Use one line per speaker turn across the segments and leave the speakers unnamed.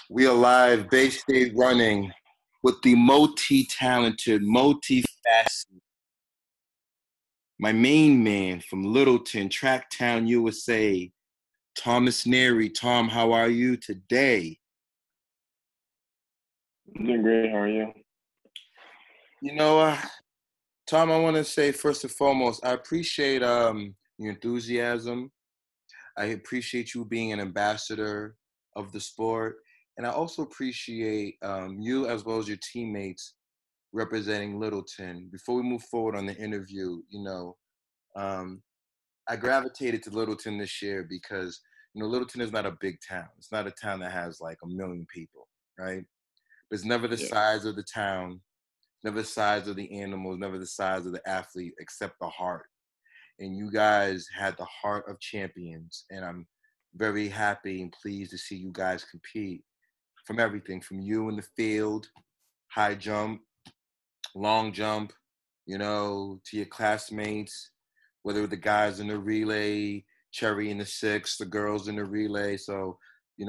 We are live, Bay State running with the multi-talented, multi-faceted, my main man from Littleton, Tracktown USA, Mrs.Neary. Tom, how are you today?
I'm doing great. How are you?
You know, Tom, I want to say first and foremost, I appreciate your enthusiasm. I appreciate you being an ambassador of the sport. And I also appreciate you as well as your teammates representing Littleton. Before we move forward on the interview, I gravitated to Littleton this year because, Littleton is not a big town. It's not a town that has like 1 million people, right? But it's never the size of the town, never the size of the animals, never the size of the athlete, except the heart. And you guys had the heart of champions. And I'm very happy and pleased to see you guys compete from everything, from you in the field, high jump, long jump, to your classmates, whether the guys in the relay, Cherry in the 6, the girls in the relay. So,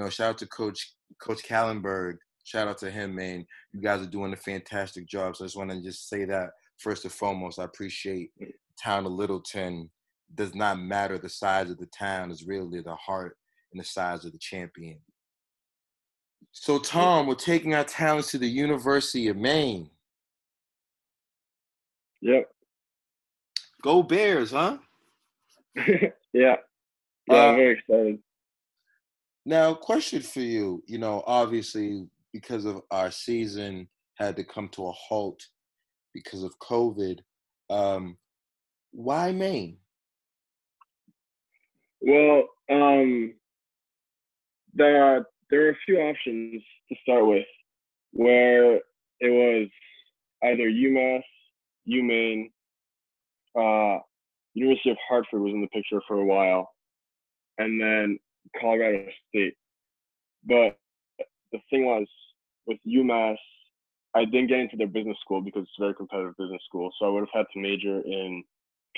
shout out to Coach Kaldenberg. Shout out to him, man. You guys are doing a fantastic job. So I just want to just say that first and foremost. I appreciate the Town of Littleton. It does not matter the size of the town. It's really the heart and the size of the champion. So, Tom, we're taking our talents to the University of Maine.
Yep.
Go Bears, huh?
Yeah. I'm very excited.
Now, question for you. Obviously, because of our season had to come to a halt because of COVID, why Maine?
Well, there are a few options to start with, where it was either UMass, UMaine, University of Hartford was in the picture for a while, and then Colorado State. But the thing was, with UMass, I didn't get into their business school because it's a very competitive business school. So I would have had to major in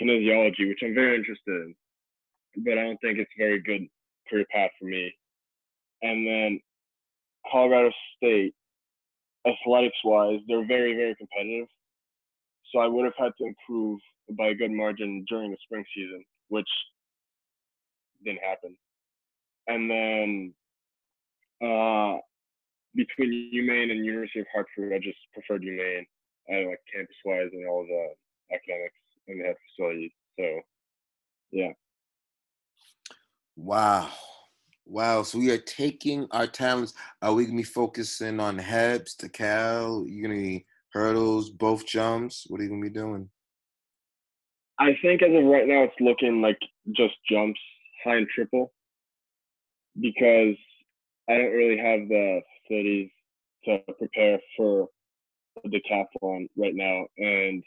kinesiology, which I'm very interested in, but I don't think it's a very good career path for me. And then Colorado State, athletics-wise, they're very, very competitive. So I would have had to improve by a good margin during the spring season, which didn't happen. And then between UMaine and University of Hartford, I just preferred UMaine. I like campus-wise and all the academics, and they have facilities. So, yeah.
Wow. So we are taking our talents. Are we going to be focusing on Hebs, to Cal? You're going to be hurdles, both jumps? What are you going to be doing?
I think as of right now, it's looking like just jumps, high and triple, because I don't really have the facilities to prepare for a decathlon right now. And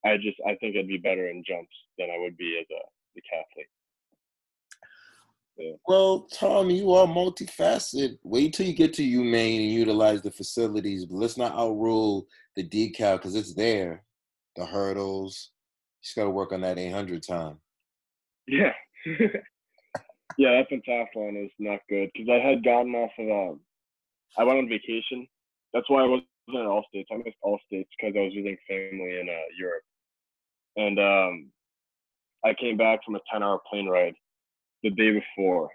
I think I'd be better in jumps than I would be as a decathlete. Yeah.
Well, Tom, you are multifaceted. Wait till you get to UMaine and utilize the facilities, but let's not outrule the decal because it's there. The hurdles. You just got to work on that 800 time.
Yeah. Yeah, that pentathlon is not good because I had gotten off of I went on vacation. That's why I wasn't at All States. I missed All States because I was visiting family in Europe. And I came back from a 10-hour plane ride the day before.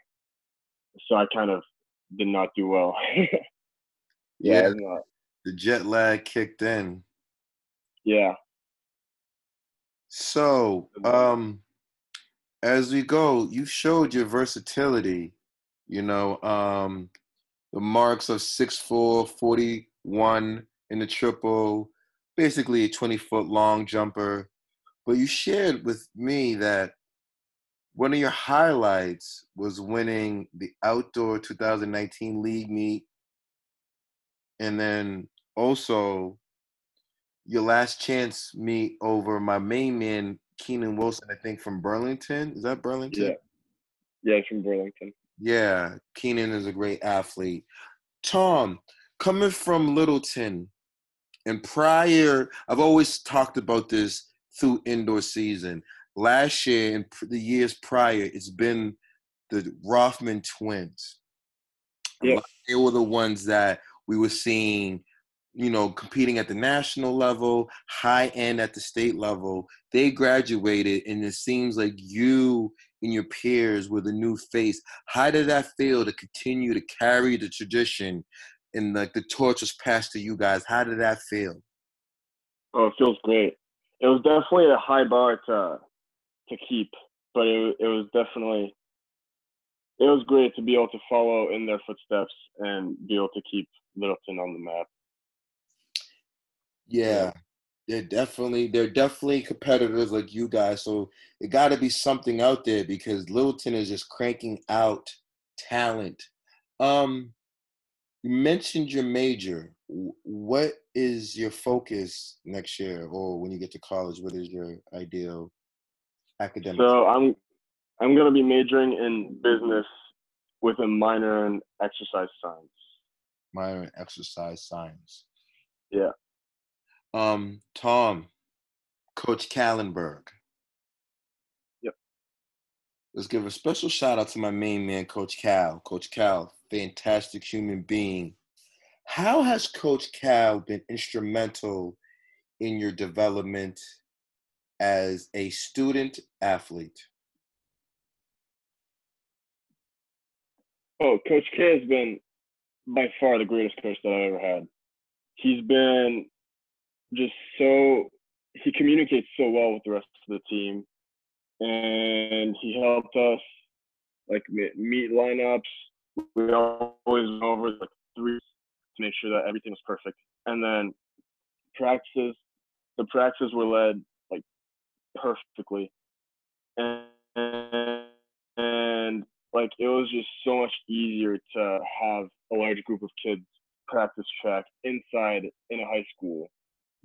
So I kind of did not do well.
Yeah, the jet lag kicked in.
Yeah.
So, as we go, you showed your versatility, the marks of 6'4", 41 in the triple, basically a 20-foot long jumper. But you shared with me that one of your highlights was winning the outdoor 2019 league meet. And then also your last chance meet over my main man, Keenan Wilson, I think from Burlington. Is that Burlington?
Yeah, it's from Burlington.
Yeah, Keenan is a great athlete. Tom, coming from Littleton, and prior, I've always talked about this through indoor season. Last year and the years prior, it's been the Rothman twins.
Yes.
They were the ones that we were seeing, competing at the national level, high end at the state level. They graduated, and it seems like you and your peers were the new face. How did that feel to continue to carry the tradition and like the torch was passed to you guys? How did that feel?
Oh, it feels great. It was definitely a high bar to keep, but it was great to be able to follow in their footsteps and be able to keep Littleton on the map.
Yeah. They're definitely competitors like you guys. So it got to be something out there because Littleton is just cranking out talent. You mentioned your major. What is your focus next year, or when you get to college? What is your ideal academic?
So I'm gonna be majoring in business with a minor in exercise science.
Minor in exercise science.
Yeah.
Tom, Coach Kaldenberg.
Yep.
Let's give a special shout out to my main man, Coach Cal. Coach Cal, fantastic human being. How has Coach Cal been instrumental in your development as a student athlete?
Oh, Coach K has been by far the greatest coach that I've ever had. He's been just he communicates so well with the rest of the team, and he helped us like meet lineups. We always went over like three to make sure that everything was perfect, and then practices. The practices were led like perfectly, and, and like it was just so much easier to have a large group of kids practice track inside in a high school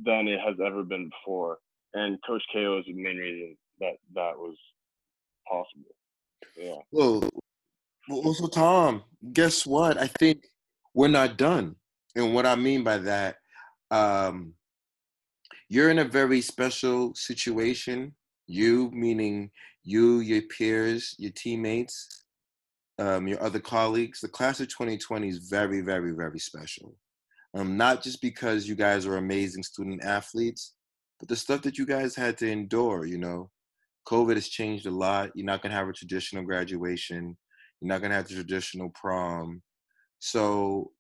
than it has ever been before. And Coach KO is the main reason that that was possible. Yeah.
Well, so Tom, guess what? I think we're not done. And what I mean by that, um, you're in a very special situation. You, meaning you, your peers, your teammates, your other colleagues. The class of 2020 is very, very, very special. Not just because you guys are amazing student athletes, but the stuff that you guys had to endure, COVID has changed a lot. You're not going to have a traditional graduation. You're not going to have the traditional prom. So,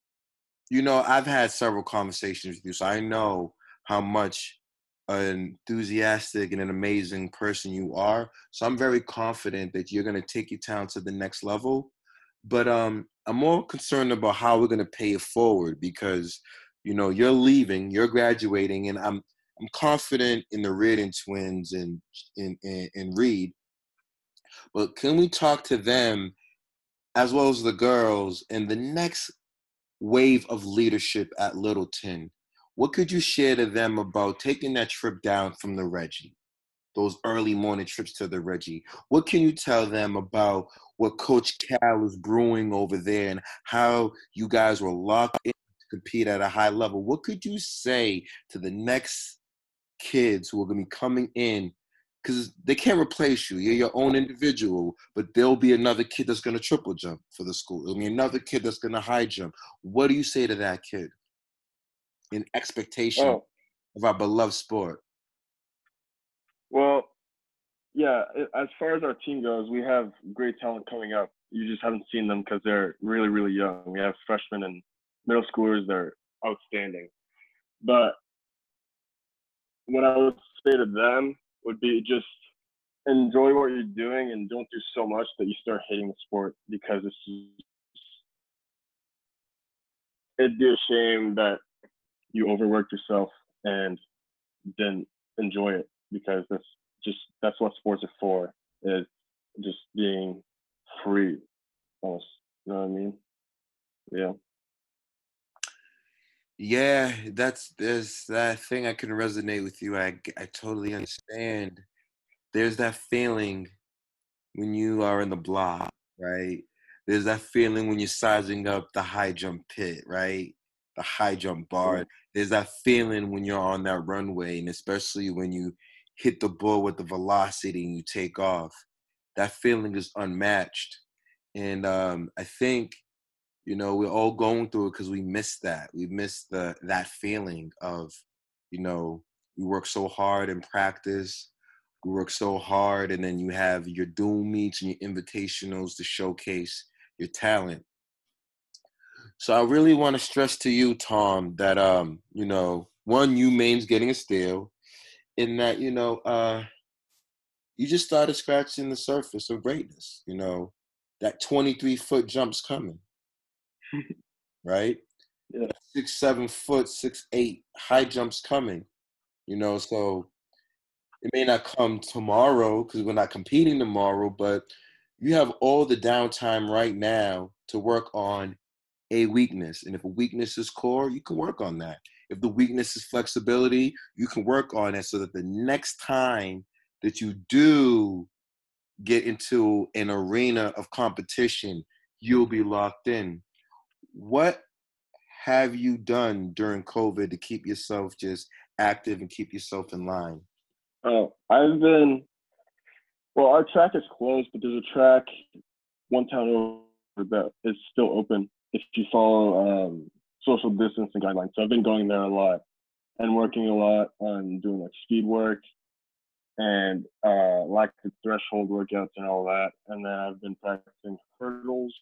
I've had several conversations with you, so I know how much an enthusiastic and an amazing person you are. So I'm very confident that you're going to take your talent to the next level. But I'm more concerned about how we're going to pay it forward because, you're leaving, you're graduating, and I'm confident in the Reardon twins and in Reed. But can we talk to them as well as the girls in the next wave of leadership at Littleton? What could you share to them about taking that trip down from the Reggie, those early morning trips to the Reggie? What can you tell them about what Coach Cal is brewing over there and how you guys were locked in to compete at a high level? What could you say to the next kids who are going to be coming in? Because they can't replace you. You're your own individual, but there'll be another kid that's going to triple jump for the school. There'll be another kid that's going to high jump. What do you say to that kid in expectation
Oh,
of our beloved sport?
well, yeah, as far as our team goes, we have great talent coming up. You just haven't seen them because they're really, really young. We have freshmen and middle schoolers that are outstanding. But what I would say to them would be just enjoy what you're doing and don't do so much that you start hating the sport because it'd be a shame that you overworked yourself and didn't enjoy it because that's what sports are for, is just being free almost. You know what I mean? Yeah.
Yeah, there's that thing I can resonate with you. I totally understand. There's that feeling when you are in the block, right? There's that feeling when you're sizing up the high jump pit, right? The high jump bar. There's that feeling when you're on that runway, and especially when you hit the ball with the velocity and you take off. That feeling is unmatched. And I think You know, we're all going through it because we miss that. We miss that feeling of, you know, we work so hard in practice, we work so hard, and then you have your Doom meets and your invitationals to showcase your talent. So I really want to stress to you, Tom, that you know, one, Maine's getting a steal, in that, you know, you just started scratching the surface of greatness. You know, that 23-foot jump's coming, right?
Yeah.
6, 7 foot, 6, 8 high jump's coming. You know, so it may not come tomorrow because we're not competing tomorrow, but you have all the downtime right now to work on a weakness. And if a weakness is core, you can work on that. If the weakness is flexibility, you can work on it so that the next time that you do get into an arena of competition, you'll be locked in. What have you done during COVID to keep yourself just active and keep yourself in line?
Oh, well, our track is closed, but there's a track one town over that is still open if you follow social distancing guidelines. So I've been going there a lot and working a lot on doing like speed work and lactic threshold workouts and all that. And then I've been practicing hurdles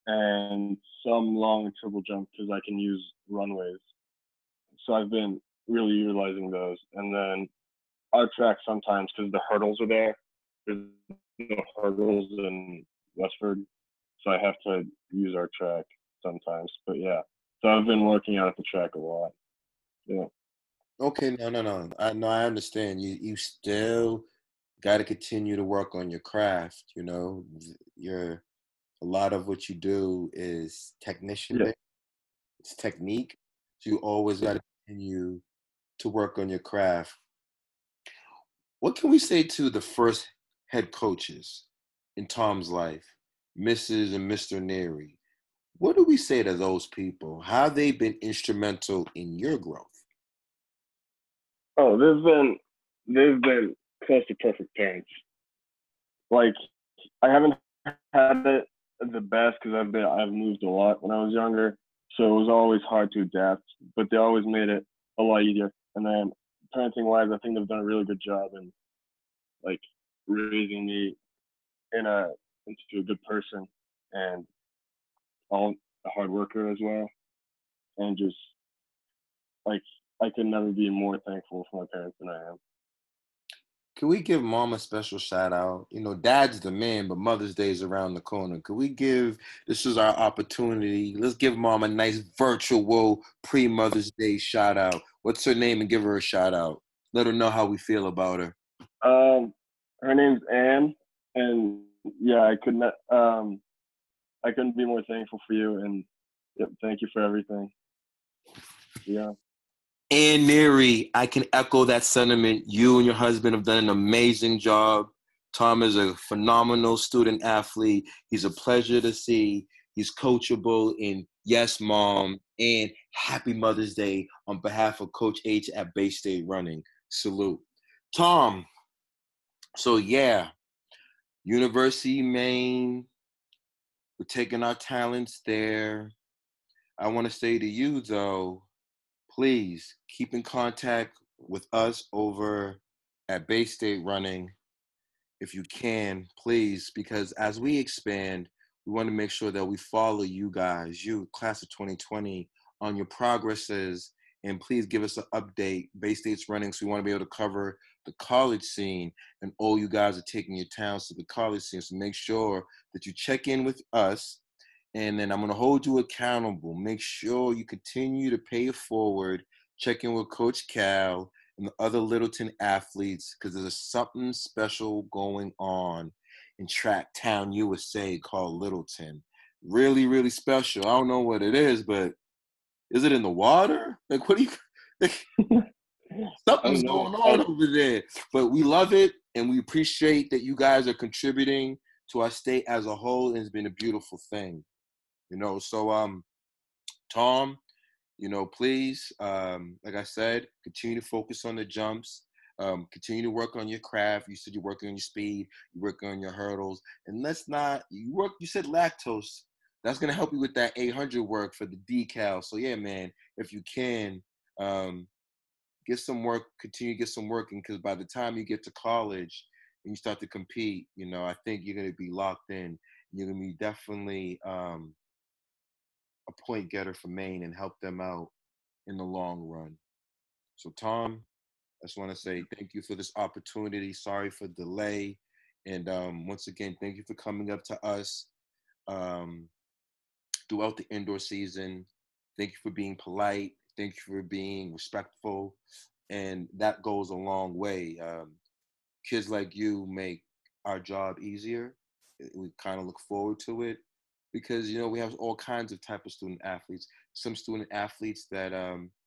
and some long triple jump because I can use runways. So I've been really utilizing those. And then our track sometimes, because the hurdles are there, there's no hurdles in Westford. So I have to use our track sometimes. But yeah, so I've been working out at the track a lot. Yeah.
Okay, no. I understand. You still got to continue to work on your craft. You know, your a lot of what you do is technician
Yeah.
based. It's technique. So you always got to continue to work on your craft. What can we say to the first head coaches in Tom's life, Mrs. and Mr. Neary? What do we say to those people? How they've been instrumental in your growth?
Oh, they've been close to perfect parents. Like I haven't had it the best because I've moved a lot when I was younger, so it was always hard to adapt. But they always made it a lot easier. And then parenting wise, I think they've done a really good job in like raising me in a into a good person and all a hard worker as well. And just like I could never be more thankful for my parents than I am.
Can we give mom a special shout out? You know, dad's the man, but Mother's Day is around the corner. Could we give, this is our opportunity. Let's give mom a nice virtual pre-Mother's Day shout out. What's her name and give her a shout out? Let her know how we feel about her.
Um, Her name's Anne, and yeah, I couldn't be more thankful for you, and yep, thank you for everything. Yeah.
And Neary, I can echo that sentiment. You and your husband have done an amazing job. Tom is a phenomenal student athlete. He's a pleasure to see. He's coachable. And yes, mom, and happy Mother's Day on behalf of Coach H at Bay State Running. Salute. Tom, so yeah, University of Maine, we're taking our talents there. I want to say to you, though, please keep in contact with us over at Bay State Running if you can, please, because as we expand, we want to make sure that we follow you guys, you class of 2020, on your progresses, and please give us an update. Bay State's running, so we want to be able to cover the college scene, and all you guys are taking your talents to the college scene. So make sure that you check in with us, and then I'm going to hold you accountable. Make sure you continue to pay it forward. Check in with Coach Cal and the other Littleton athletes because there's something special going on in Tracktown USA called Littleton. Really, really special. I don't know what it is, but is it in the water? Like, what do you... Like,
I
something's
don't know.
going on over there. But we love it, and we appreciate that you guys are contributing to our state as a whole, and it's been a beautiful thing. You know, so Tom, you know, please, like I said, continue to focus on the jumps. Continue to work on your craft. You said you're working on your speed, you're working on your hurdles, and let's not you said lactose. that's gonna help you with that 800 work for the decal. So yeah, man, if you can, get some work, continue to get some working, because by the time you get to college and you start to compete, you know, I think you're gonna be locked in. You're gonna be definitely a point getter for Maine and help them out in the long run. So Tom, I just want to say thank you for this opportunity. Sorry for delay. And once again, thank you for coming up to us um, throughout the indoor season. Thank you for being polite. Thank you for being respectful. And that goes a long way. Kids like you make our job easier. We kind of look forward to it because, you know, we have all kinds of type of student athletes. Some student athletes that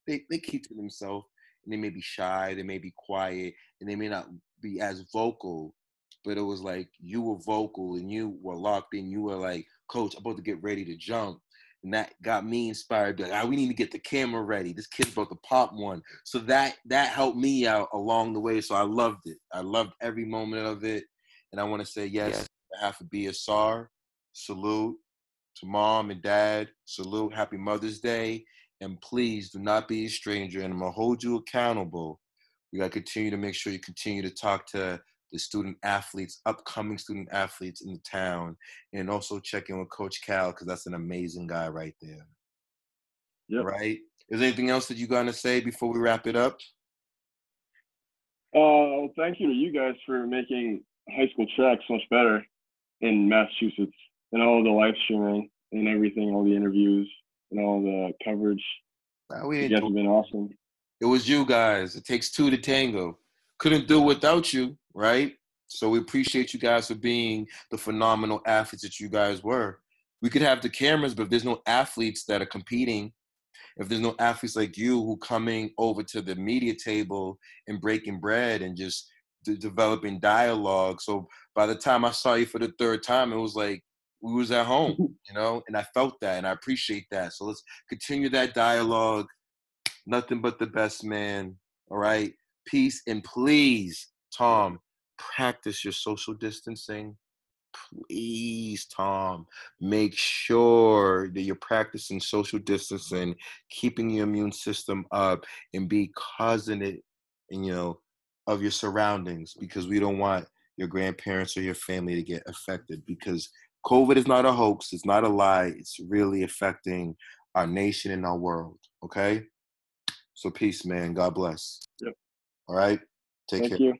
they keep to themselves, and they may be shy, they may be quiet, and they may not be as vocal. But it was like you were vocal and you were locked in. You were like, Coach, I'm about to get ready to jump. And that got me inspired. Like, we need to get the camera ready. This kid's about to pop one. So that helped me out along the way. So I loved it. I loved every moment of it. And I want to say, yes, I have to be a SAR. Salute to mom and dad. Salute. Happy Mother's Day. And please do not be a stranger. And I'm going to hold you accountable. We got to continue to make sure you continue to talk to the student athletes, upcoming student athletes in the town, and also check in with Coach Cal, because that's an amazing guy right there. Yep. Right? Is there anything else that you got to say before we wrap it up?
Thank you to you guys for making high school track so much better in Massachusetts, and all the live streaming and everything, all the interviews and all the coverage. You guys have been awesome.
It was you guys. It takes two to tango. Couldn't do it without you, right? So we appreciate you guys for being the phenomenal athletes that you guys were. We could have the cameras, but if there's no athletes that are competing, if there's no athletes like you who coming over to the media table and breaking bread and just developing dialogue. So by the time I saw you for the third time, it was like we was at home, you know, and I felt that and I appreciate that. So let's continue that dialogue. Nothing but the best, man. All right. Peace, and please, Tom, practice your social distancing. Please, Tom, make sure that you're practicing social distancing, keeping your immune system up, and be cognizant, you know, of your surroundings, because we don't want your grandparents or your family to get affected, because COVID is not a hoax. It's not a lie. It's really affecting our nation and our world. Okay? So peace, man. God bless.
Yep.
All right? Take care.
Thank you.